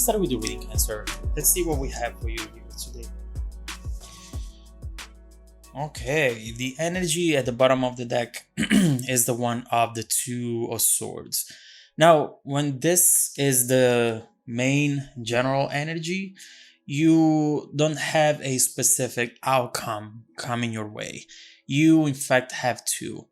start with the reading, Cancer. Let's see what we have for you here today. Okay, the energy at the bottom of the deck is the one of the Two of Swords. Now, when this is the main general energy, you don't have a specific outcome coming your way. You, in fact, have two.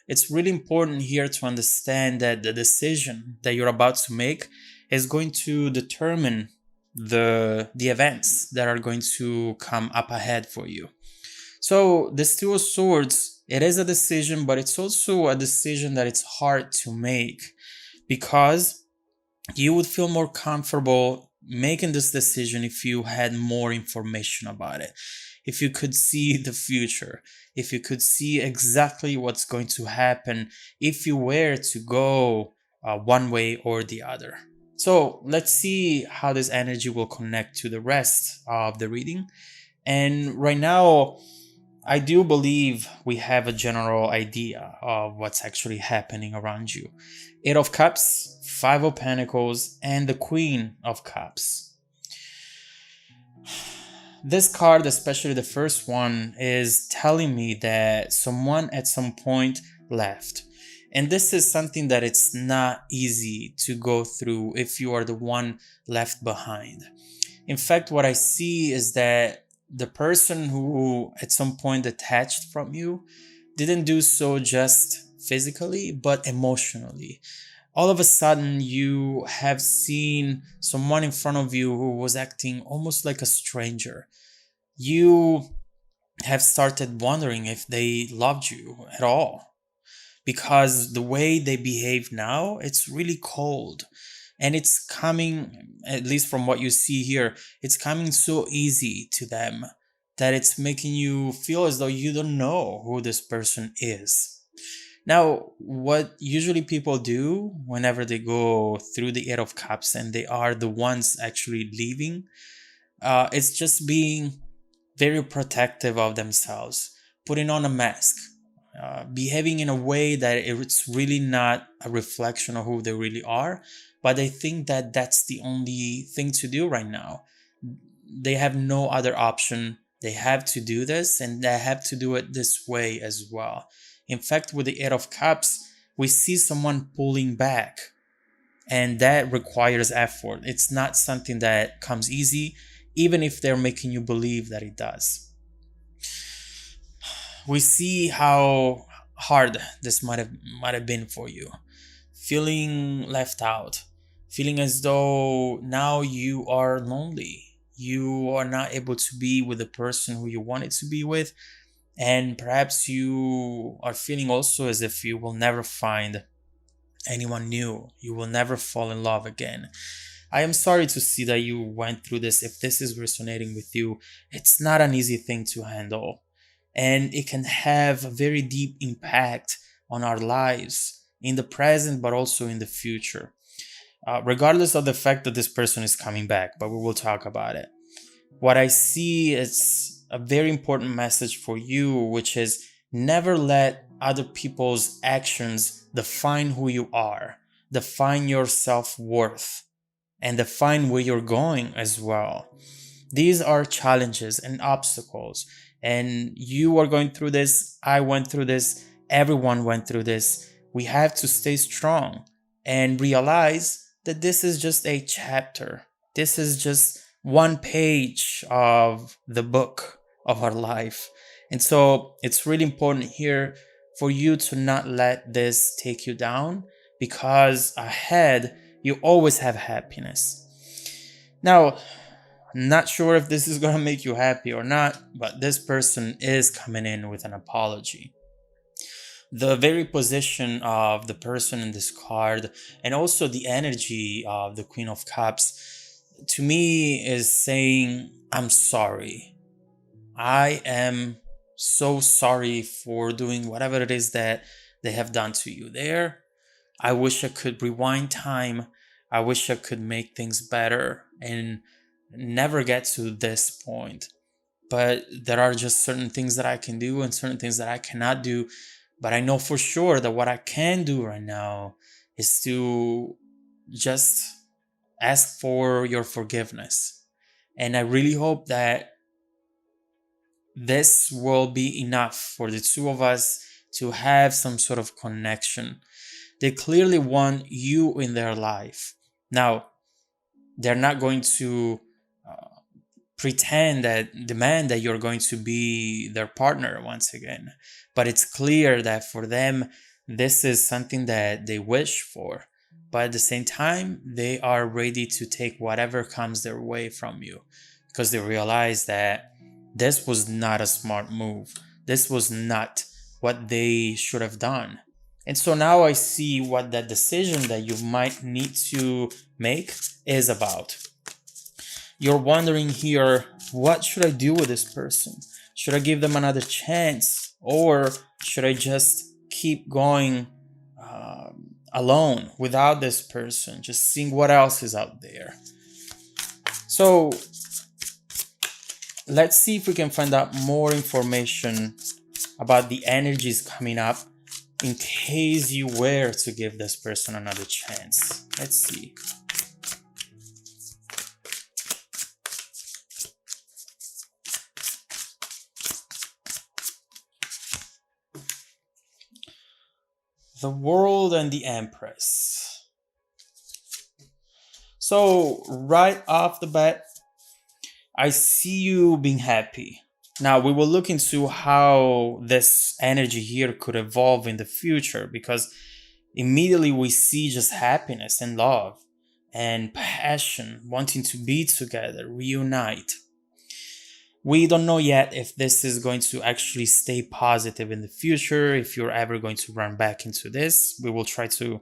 It's really important here to understand that the decision that you're about to make is going to determine the events that are going to come up ahead for you. So this Two of Swords, it is a decision, but it's also a decision that it's hard to make because you would feel more comfortable making this decision if you had more information about it, if you could see the future, if you could see exactly what's going to happen if you were to go one way or the other. So let's see how this energy will connect to the rest of the reading. And right now, I do believe we have a general idea of what's actually happening around you. Eight of Cups, Five of Pentacles, and the Queen of Cups. This card, especially the first one, is telling me that someone at some point left. And this is something that it's not easy to go through if you are the one left behind. In fact, what I see is that the person who at some point detached from you didn't do so just physically, but emotionally. All of a sudden, you have seen someone in front of you who was acting almost like a stranger. You have started wondering if they loved you at all, because the way they behave now, it's really cold. And it's coming, at least from what you see here, it's coming so easy to them that it's making you feel as though you don't know who this person is. Now, what usually people do whenever they go through the Eight of Cups and they are the ones actually leaving, it's just being very protective of themselves, putting on a mask, behaving in a way that it's really not a reflection of who they really are. But I think that that's the only thing to do right now. They have no other option. They have to do this, and they have to do it this way as well. In fact, with the Eight of Cups, we see someone pulling back, and that requires effort. It's not something that comes easy, even if they're making you believe that it does. We see how hard this might have been for you. Feeling left out, feeling as though now you are lonely. You are not able to be with the person who you wanted to be with. And perhaps you are feeling also as if you will never find anyone new. You will never fall in love again. I am sorry to see that you went through this. If this is resonating with you, it's not an easy thing to handle. And it can have a very deep impact on our lives in the present, but also in the future. Regardless of the fact that this person is coming back, but we will talk about it. What I see is a very important message for you, which is never let other people's actions define who you are, define your self-worth, and define where you're going as well. These are challenges and obstacles, and you are going through this. I went through this. Everyone went through this. We have to stay strong and realize that this is just a chapter. This is just one page of the book of our life. And so it's really important here for you to not let this take you down, because ahead you always have happiness. Now, not sure if this is going to make you happy or not, but this person is coming in with an apology. The very position of the person in this card, and also the energy of the Queen of Cups, to me is saying, I'm sorry. I am so sorry for doing whatever it is that they have done to you there. I wish I could rewind time. I wish I could make things better and never get to this point. But there are just certain things that I can do and certain things that I cannot do. But I know for sure that what I can do right now is to just ask for your forgiveness. And I really hope that this will be enough for the two of us to have some sort of connection. They clearly want you in their life. Now, they're not going to pretend that demand that you're going to be their partner once again, but it's clear that for them this is something that they wish for, but at the same time they are ready to take whatever comes their way from you, because they realize that this was not a smart move, this was not what they should have done. And so now I see what that decision that you might need to make is about. You're wondering here, what should I do with this person? Should I give them another chance? Or should I just keep going alone without this person, just seeing what else is out there? So let's see if we can find out more information about the energies coming up in case you were to give this person another chance. Let's see. The World and the Empress. So right off the bat, I see you being happy. Now we will look into how this energy here could evolve in the future, because immediately we see just happiness and love and passion, wanting to be together, reunite. We don't know yet if this is going to actually stay positive in the future, if you're ever going to run back into this. We will try to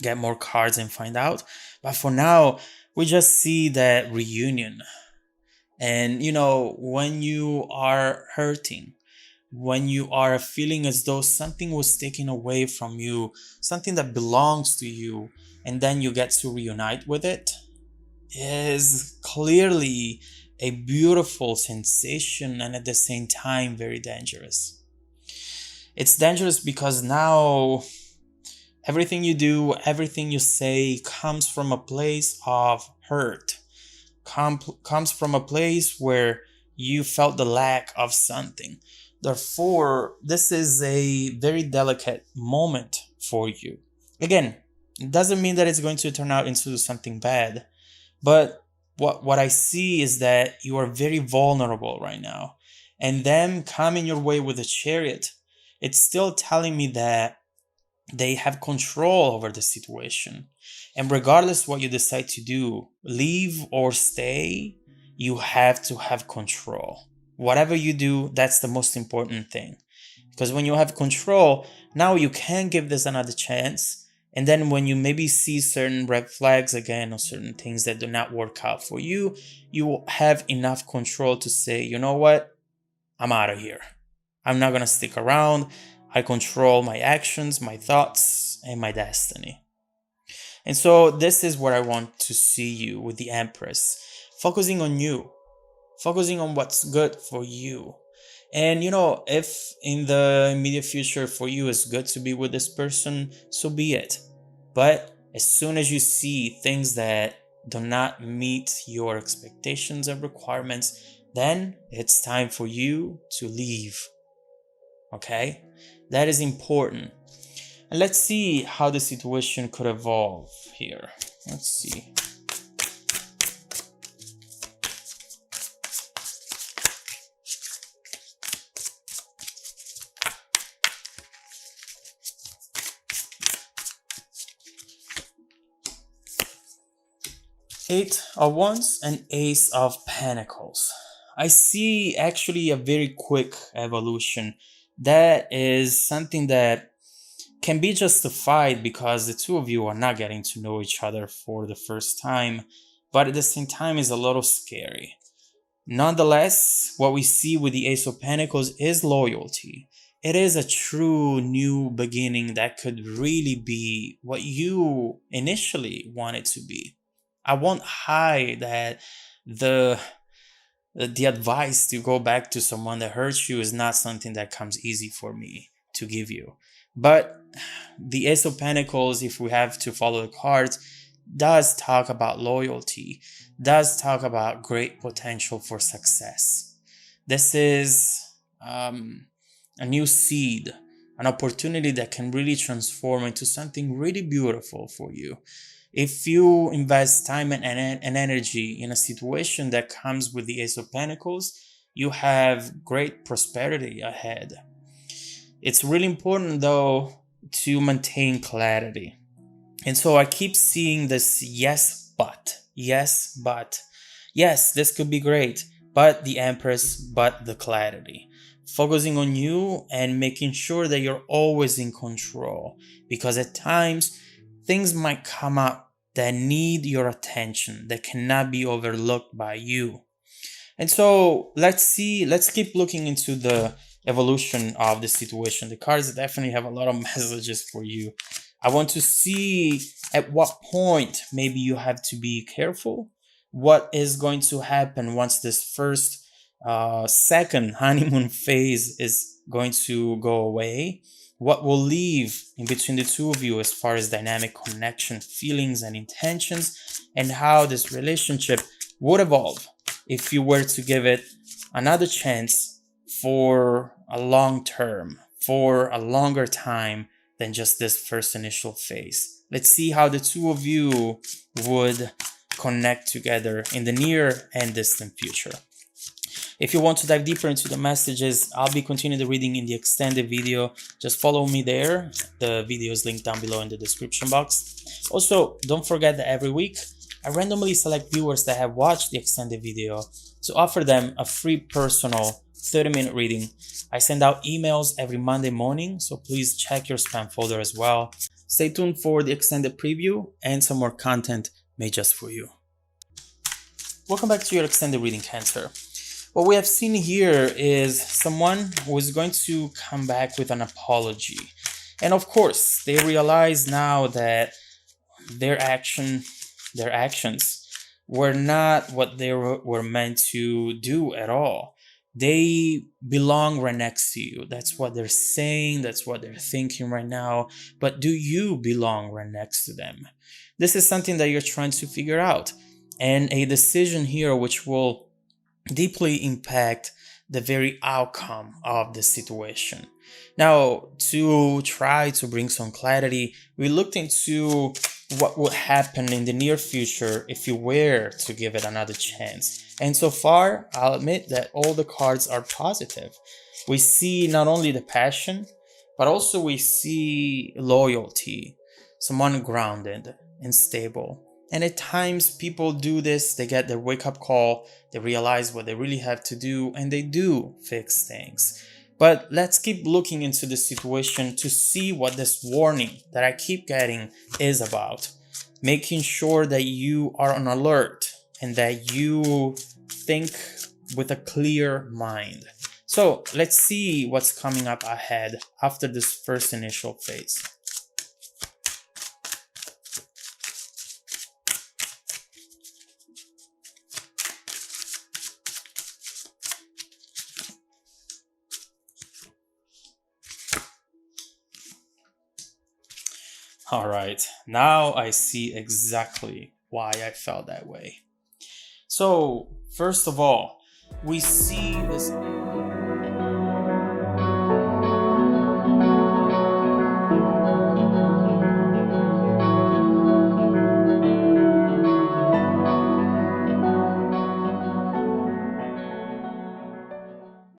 get more cards and find out. But for now, we just see that reunion. And when you are hurting, when you are feeling as though something was taken away from you, something that belongs to you, and then you get to reunite with it, is clearly a beautiful sensation, and at the same time very dangerous. It's dangerous because now everything you do, everything you say comes from a place of hurt, comes from a place where you felt the lack of something. Therefore, this is a very delicate moment for you. Again, it doesn't mean that it's going to turn out into something bad, but what I see is that you are very vulnerable right now. And them coming your way with a chariot, it's still telling me that they have control over the situation. And regardless what you decide to do, leave or stay, you have to have control. Whatever you do, that's the most important thing. Because when you have control, now you can give this another chance. And then when you maybe see certain red flags again or certain things that do not work out for you, you will have enough control to say, you know what? I'm out of here. I'm not going to stick around. I control my actions, my thoughts, and my destiny. And so this is where I want to see you with the Empress. Focusing on you. Focusing on what's good for you. And if in the immediate future for you it's good to be with this person, so be it. But as soon as you see things that do not meet your expectations and requirements, then it's time for you to leave. Okay? That is important. And let's see how the situation could evolve here. Let's see. Eight of Wands and Ace of Pentacles. I see actually a very quick evolution. That is something that can be justified because the two of you are not getting to know each other for the first time, but at the same time is a little scary. Nonetheless, what we see with the Ace of Pentacles is loyalty. It is a true new beginning that could really be what you initially wanted to be. I won't hide that the advice to go back to someone that hurts you is not something that comes easy for me to give you. But the Ace of Pentacles, if we have to follow the cards, does talk about loyalty, does talk about great potential for success. This is a new seed, an opportunity that can really transform into something really beautiful for you. If you invest time and energy in a situation that comes with the Ace of Pentacles, you have great prosperity ahead. It's really important, though, to maintain clarity. And so I keep seeing this yes, but. Yes, this could be great, but the Empress, but the clarity. Focusing on you and making sure that you're always in control, because at times things might come up that need your attention, that cannot be overlooked by you. And so let's keep looking into the evolution of the situation. The cards definitely have a lot of messages for you. I want to see at what point maybe you have to be careful. What is going to happen once this first second honeymoon phase is going to go away? What will leave in between the two of you as far as dynamic connection, feelings, and intentions, and how this relationship would evolve if you were to give it another chance for a long term, for a longer time than just this first initial phase. Let's see how the two of you would connect together in the near and distant future. If you want to dive deeper into the messages, I'll be continuing the reading in the extended video. Just follow me there. The video is linked down below in the description box. Also, don't forget that every week, I randomly select viewers that have watched the extended video to offer them a free personal 30-minute reading. I send out emails every Monday morning, so please check your spam folder as well. Stay tuned for the extended preview and some more content made just for you. Welcome back to your extended reading, Cancer. What we have seen here is someone who is going to come back with an apology. And of course, they realize now that their actions were not what they were meant to do at all. They belong right next to you. That's what they're saying. That's what they're thinking right now. But do you belong right next to them? This is something that you're trying to figure out. And a decision here which will deeply impact the very outcome of the situation. Now, to try to bring some clarity, we looked into what would happen in the near future if you were to give it another chance. And so far, I'll admit that all the cards are positive. We see not only the passion, but also we see loyalty, someone grounded and stable. And at times people do this, they get their wake-up call, they realize what they really have to do, and they do fix things. But let's keep looking into the situation to see what this warning that I keep getting is about. Making sure that you are on alert and that you think with a clear mind. So let's see what's coming up ahead after this first initial phase. All right, now I see exactly why I felt that way. So, first of all, we see this